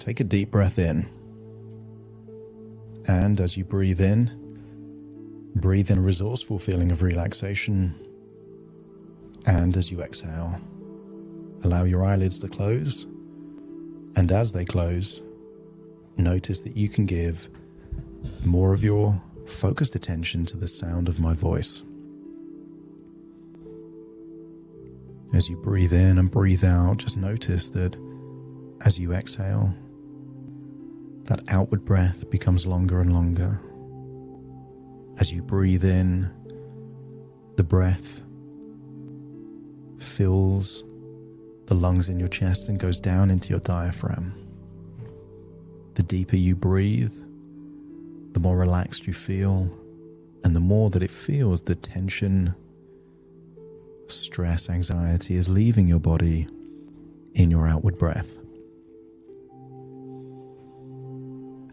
Take a deep breath in. And as you breathe in a resourceful feeling of relaxation. And as you exhale, allow your eyelids to close. And as they close, notice that you can give more of your focused attention to the sound of my voice. As you breathe in and breathe out, just notice that as you exhale, that outward breath becomes longer and longer. As you breathe in, the breath fills the lungs in your chest and goes down into your diaphragm. The deeper you breathe, the more relaxed you feel, and the more that it feels the tension, stress, anxiety is leaving your body in your outward breath.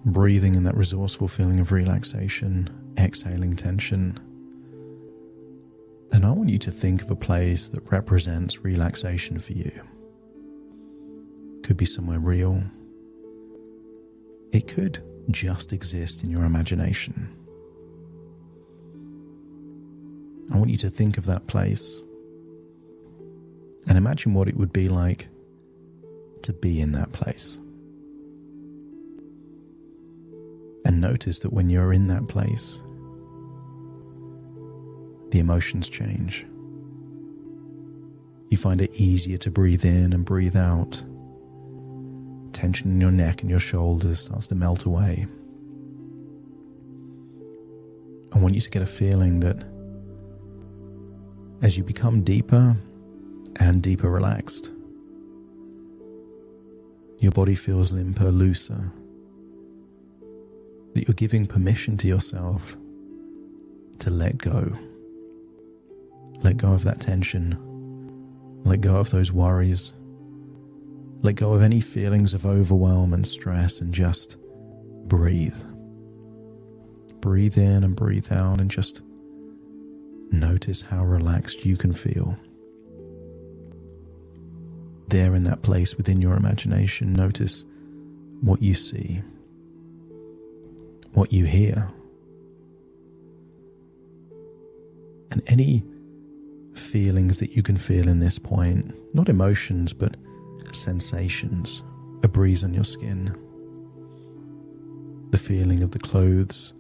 Breathing in that resourceful feeling of relaxation, exhaling tension. And I want you to think of a place that represents relaxation for you. Could be somewhere real. It could just exist in your imagination. I want you to think of that place and imagine what it would be like to be in that place. And notice that when you're in that place, the emotions change. You find it easier to breathe in and breathe out. Tension in your neck and your shoulders starts to melt away. I want you to get a feeling that as you become deeper and deeper relaxed, your body feels limper, looser, that you're giving permission to yourself to let go. Let go of that tension. Let go of those worries. Let go of any feelings of overwhelm and stress and just breathe. Breathe in and breathe out and just notice how relaxed you can feel. There in that place within your imagination, notice what you see, what you hear, and any feelings that you can feel in this point, not emotions, but sensations, a breeze on your skin, the feeling of the clothes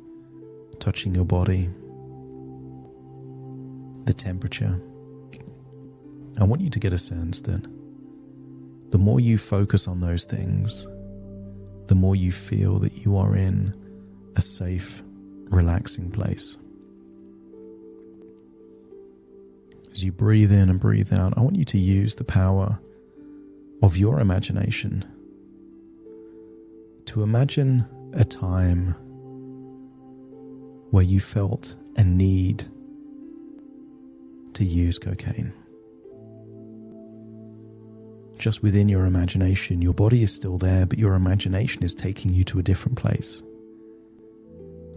touching your body, the temperature. I want you to get a sense that the more you focus on those things, the more you feel that you are in a safe, relaxing place. As you breathe in and breathe out, I want you to use the power of your imagination to imagine a time where you felt a need to use cocaine. Just within your imagination, your body is still there, but your imagination is taking you to a different place.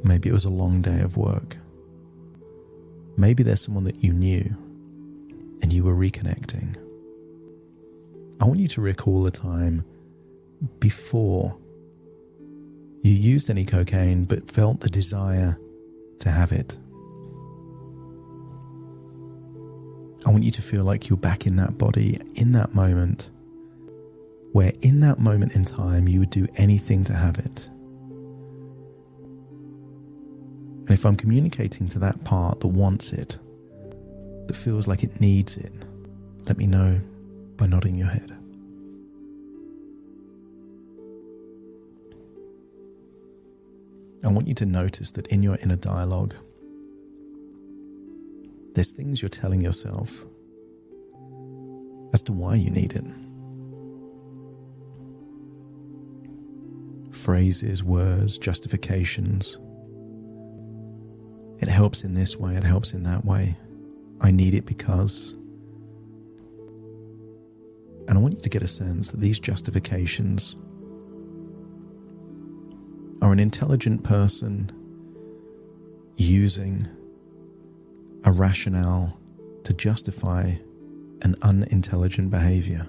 Maybe it was a long day of work. Maybe there's someone that you knew and you were reconnecting. I want you to recall a time before you used any cocaine but felt the desire to have it. I want you to feel like you're back in that body, in that moment, where in that moment in time you would do anything to have it. And if I'm communicating to that part that wants it, that feels like it needs it, let me know by nodding your head. I want you to notice that in your inner dialogue, there's things you're telling yourself as to why you need it. Phrases, words, justifications. It helps in this way, it helps in that way. I need it because. And I want you to get a sense that these justifications are an intelligent person using a rationale to justify an unintelligent behavior.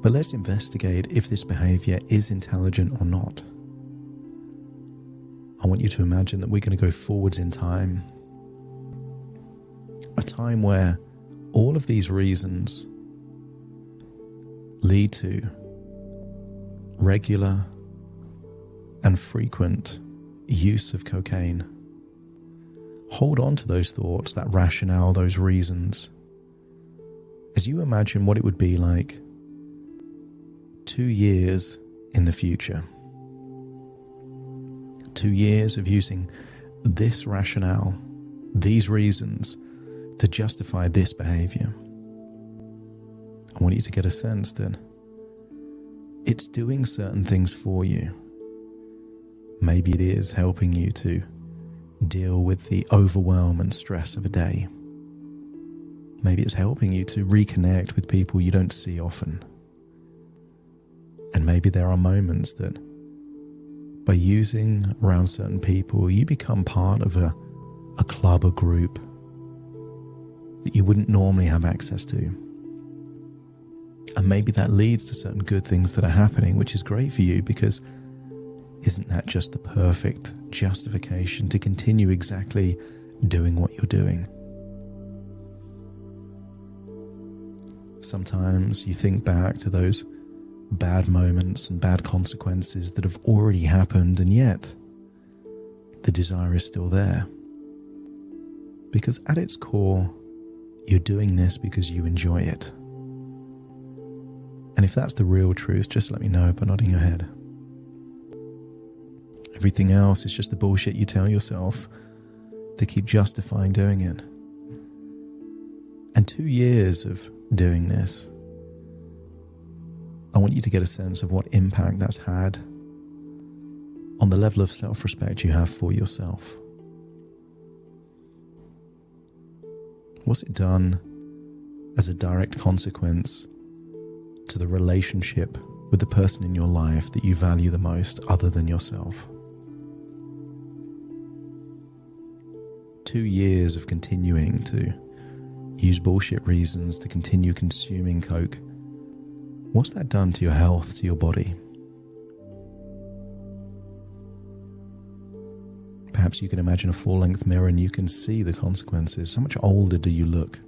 But let's investigate if this behavior is intelligent or not. I want you to imagine that we're going to go forwards in time. A time where all of these reasons lead to regular and frequent use of cocaine. Hold on to those thoughts, that rationale, those reasons, as you imagine what it would be like 2 years in the future. 2 years of using this rationale, these reasons, to justify this behavior. I want you to get a sense that it's doing certain things for you. Maybe it is helping you to deal with the overwhelm and stress of a day. Maybe it's helping you to reconnect with people you don't see often. And maybe there are moments that by using around certain people, you become part of a club, a group that you wouldn't normally have access to. And maybe that leads to certain good things that are happening, which is great for you, because isn't that just the perfect justification to continue exactly doing what you're doing? Sometimes you think back to those bad moments and bad consequences that have already happened, and yet the desire is still there. Because at its core, you're doing this because you enjoy it. And if that's the real truth, just let me know by nodding your head. Everything else is just the bullshit you tell yourself to keep justifying doing it. And 2 years of doing this, I want you to get a sense of what impact that's had on the level of self-respect you have for yourself. What's it done as a direct consequence to the relationship with the person in your life that you value the most other than yourself? 2 years of continuing to use bullshit reasons to continue consuming coke. What's that done to your health, to your body? Perhaps you can imagine a full-length mirror and you can see the consequences. How much older do you look?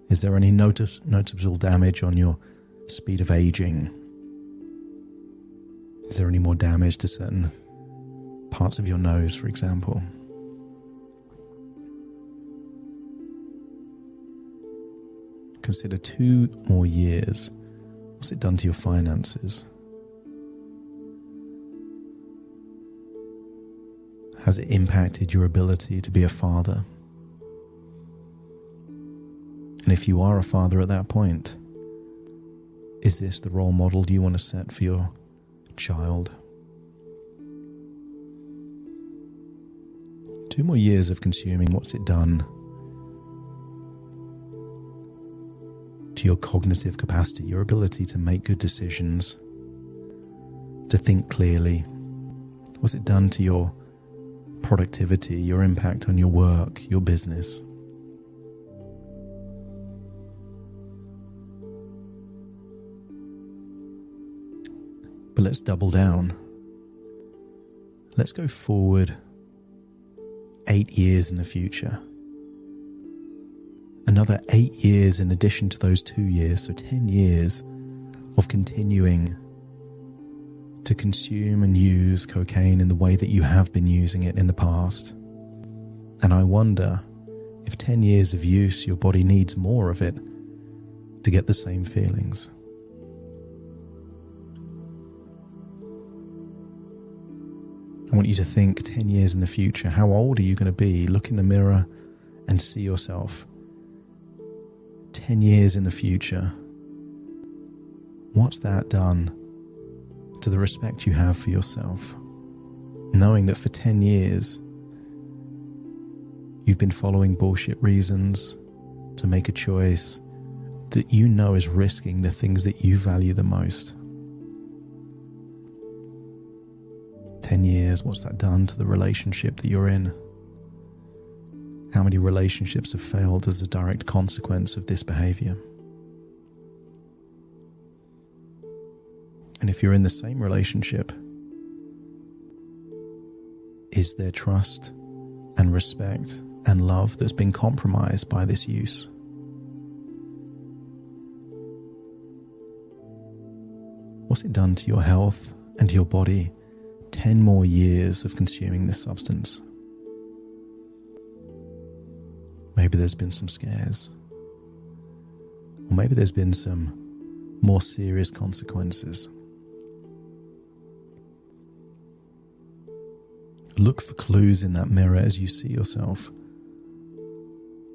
Is there any noticeable damage on your speed of aging? Is there any more damage to certain parts of your nose, for example? Consider 2 more years. What's it done to your finances? Has it impacted your ability to be a father? And if you are a father at that point, is this the role model you want to set for your child? 2 more years of consuming, what's it done to your cognitive capacity, your ability to make good decisions, to think clearly? What's it done to your productivity, your impact on your work, your business? But let's double down. Let's go forward 8 years in the future. Another 8 years in addition to those 2 years, so 10 years of continuing to consume and use cocaine in the way that you have been using it in the past. And I wonder if 10 years of use, your body needs more of it to get the same feelings. I want you to think 10 years in the future. How old are you going to be? Look in the mirror and see yourself 10 years in the future. What's that done to the respect you have for yourself? Knowing that for 10 years, you've been following bullshit reasons to make a choice that you know is risking the things that you value the most. 10 years, what's that done to the relationship that you're in? How many relationships have failed as a direct consequence of this behavior? And if you're in the same relationship, is there trust and respect and love that's been compromised by this use? What's it done to your health and to your body 10 more years of consuming this substance? Maybe there's been some scares. Or maybe there's been some more serious consequences. Look for clues in that mirror as you see yourself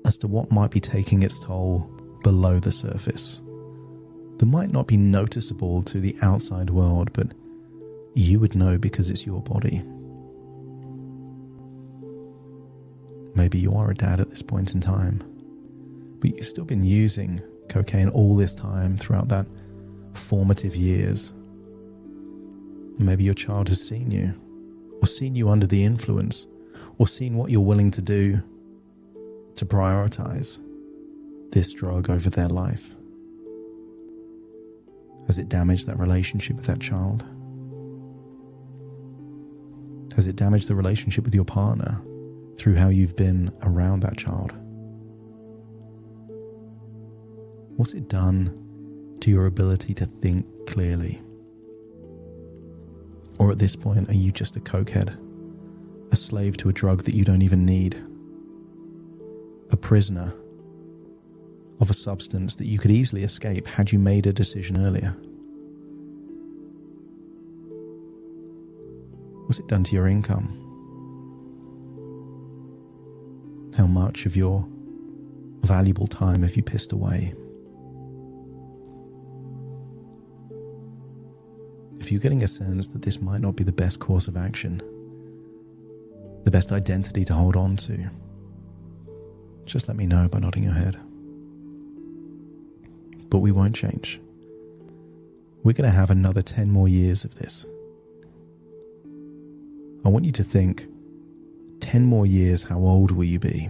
as to what might be taking its toll below the surface. That might not be noticeable to the outside world, but you would know because it's your body. Maybe you are a dad at this point in time, but you've still been using cocaine all this time throughout that formative years. Maybe your child has seen you, or seen you under the influence, or seen what you're willing to do to prioritize this drug over their life. Has it damaged that relationship with that child? Has it damaged the relationship with your partner through how you've been around that child? What's it done to your ability to think clearly? Or at this point, are you just a cokehead, a slave to a drug that you don't even need, a prisoner of a substance that you could easily escape had you made a decision earlier? What's it done to your income? How much of your valuable time have you pissed away? If you're getting a sense that this might not be the best course of action, the best identity to hold on to, just let me know by nodding your head. But we won't change. We're going to have another 10 more years of this. I want you to think, 10 more years, how old will you be?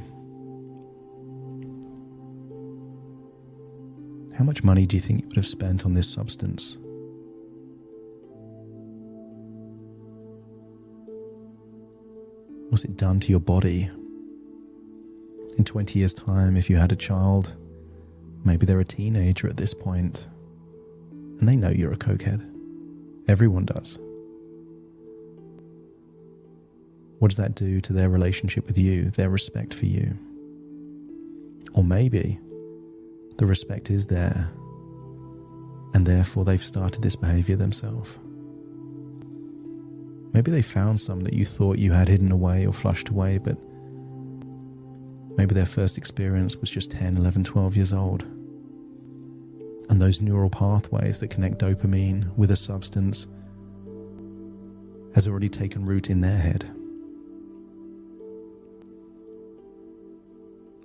How much money do you think you would have spent on this substance? What's it done to your body? In 20 years' time, if you had a child, maybe they're a teenager at this point, and they know you're a cokehead. Everyone does. What does that do to their relationship with you, their respect for you? Or maybe the respect is there, and therefore they've started this behavior themselves. Maybe they found some that you thought you had hidden away or flushed away, but maybe their first experience was just 10, 11, 12 years old. And those neural pathways that connect dopamine with a substance has already taken root in their head.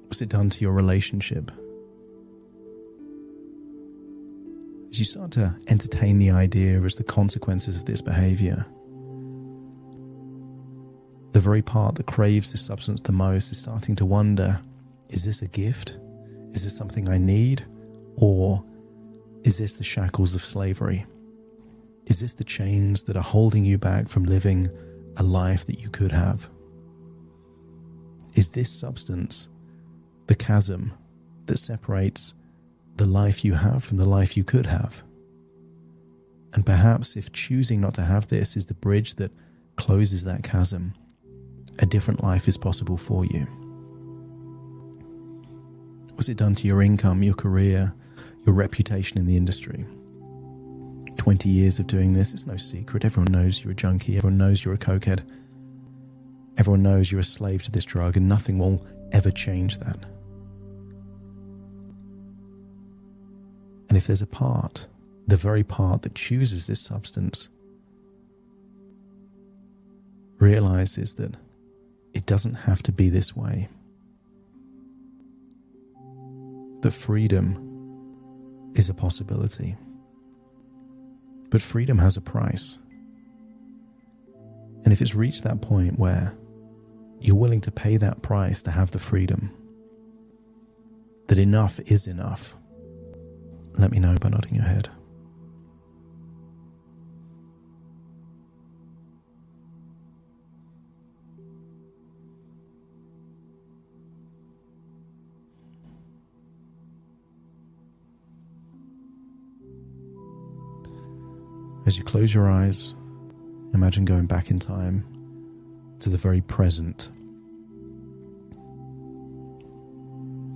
What's it done to your relationship? As you start to entertain the idea as the consequences of this behavior, the very part that craves this substance the most is starting to wonder, is this a gift? Is this something I need? Or is this the shackles of slavery? Is this the chains that are holding you back from living a life that you could have? Is this substance the chasm that separates the life you have from the life you could have? And perhaps if choosing not to have this is the bridge that closes that chasm, a different life is possible for you. What's it done to your income, your career, your reputation in the industry? 20 years of doing this, it's no secret. Everyone knows you're a junkie. Everyone knows you're a cokehead. Everyone knows you're a slave to this drug, and nothing will ever change that. And if there's a part, the very part that chooses this substance, realizes that it doesn't have to be this way. That freedom is a possibility. But freedom has a price. And if it's reached that point where you're willing to pay that price to have the freedom, that enough is enough, let me know by nodding your head. As you close your eyes, imagine going back in time to the very present.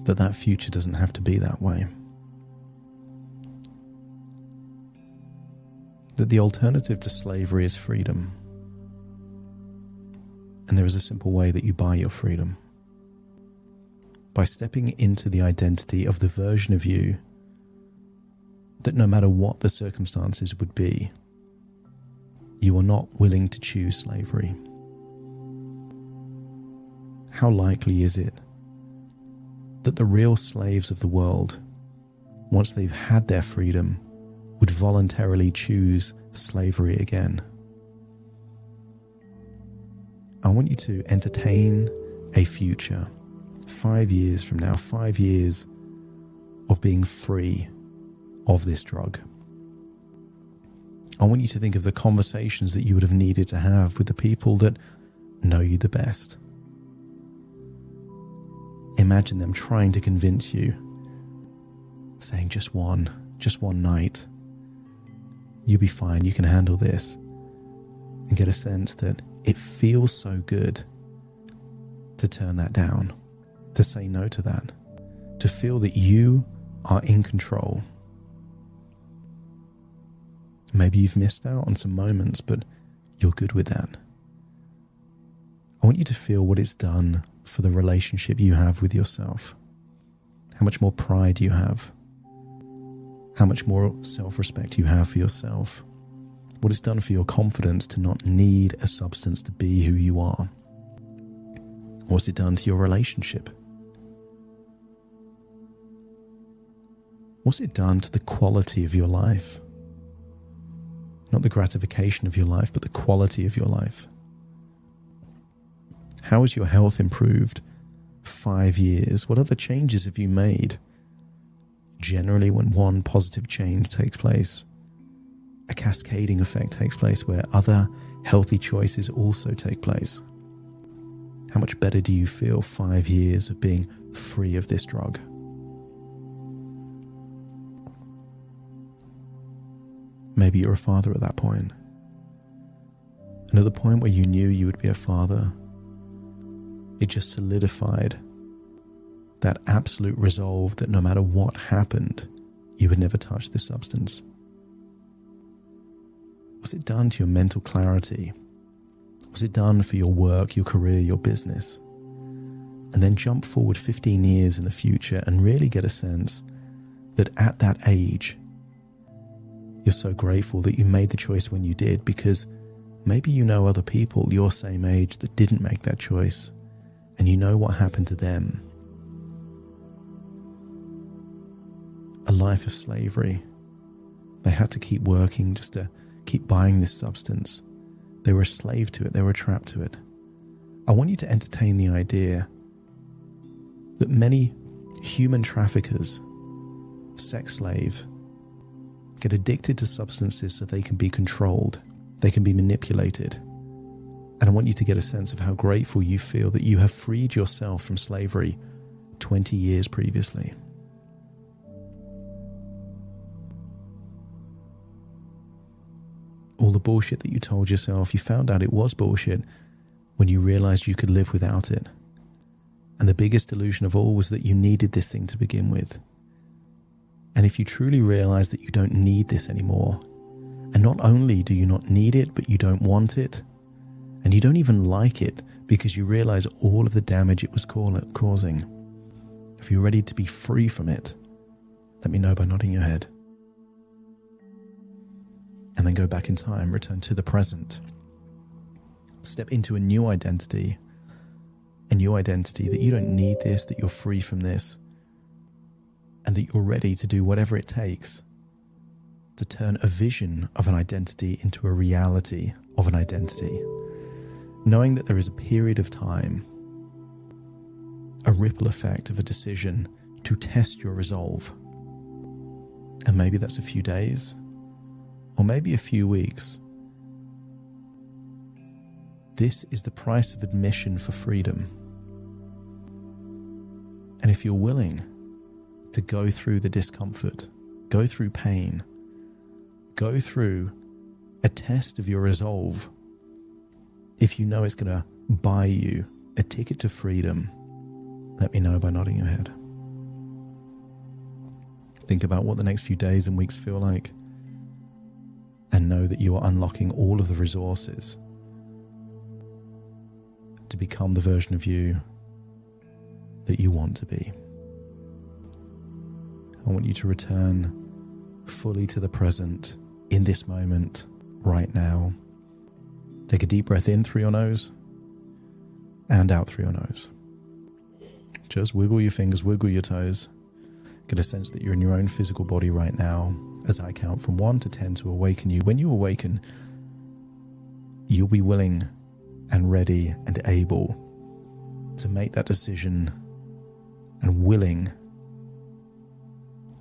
That future doesn't have to be that way. That the alternative to slavery is freedom. And there is a simple way that you buy your freedom. By stepping into the identity of the version of you that no matter what the circumstances would be, you are not willing to choose slavery. How likely is it that the real slaves of the world, once they've had their freedom, would voluntarily choose slavery again? I want you to entertain a future, 5 years from now, 5 years of being free of this drug. I want you to think of the conversations that you would have needed to have with the people that know you the best. Imagine them trying to convince you, saying just one night, you'll be fine, you can handle this, and get a sense that it feels so good to turn that down, to say no to that, to feel that you are in control. Maybe you've missed out on some moments, but you're good with that. I want you to feel what it's done for the relationship you have with yourself. How much more pride you have. How much more self-respect you have for yourself. What it's done for your confidence to not need a substance to be who you are. What's it done to your relationship? What's it done to the quality of your life? Not the gratification of your life, but the quality of your life. How has your health improved 5 years? What other changes have you made? Generally, when one positive change takes place, a cascading effect takes place where other healthy choices also take place. How much better do you feel 5 years of being free of this drug? Maybe you're a father at that point. And at the point where you knew you would be a father, it just solidified that absolute resolve that no matter what happened, you would never touch this substance. Was it done to your mental clarity? Was it done for your work, your career, your business? And then jump forward 15 years in the future and really get a sense that at that age, you're so grateful that you made the choice when you did, because maybe you know other people your same age that didn't make that choice, and you know what happened to them. A life of slavery. They had to keep working just to keep buying this substance. They were a slave to it. They were trapped to it. I want you to entertain the idea that many human traffickers, sex slaves, get addicted to substances so they can be controlled, they can be manipulated. And I want you to get a sense of how grateful you feel that you have freed yourself from slavery 20 years previously. All the bullshit that you told yourself, you found out it was bullshit when you realized you could live without it. And the biggest delusion of all was that you needed this thing to begin with. And if you truly realize that you don't need this anymore, and not only do you not need it, but you don't want it, and you don't even like it because you realize all of the damage it was causing, if you're ready to be free from it, let me know by nodding your head. And then go back in time, return to the present. Step into a new identity that you don't need this, that you're free from this, and that you're ready to do whatever it takes to turn a vision of an identity into a reality of an identity. Knowing that there is a period of time, a ripple effect of a decision to test your resolve. And maybe that's a few days, or maybe a few weeks. This is the price of admission for freedom. And if you're willing to go through the discomfort, go through pain, go through a test of your resolve, if you know it's going to buy you a ticket to freedom, let me know by nodding your head. Think about what the next few days and weeks feel like, and know that you are unlocking all of the resources to become the version of you that you want to be. I want you to return fully to the present in this moment right now. Take a deep breath in through your nose and out through your nose. Just wiggle your fingers, wiggle your toes. Get a sense that you're in your own physical body right now as I count from 1 to 10 to awaken you. When you awaken, you'll be willing and ready and able to make that decision, and willing,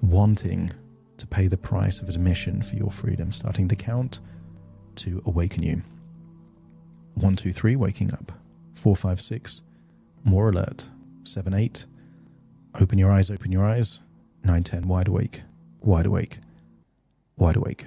wanting to pay the price of admission for your freedom. Starting to count to awaken you. 1, 2, 3, waking up. 4, 5, 6, more alert. 7, 8, open your eyes, open your eyes. 9, 10, wide awake, wide awake, wide awake.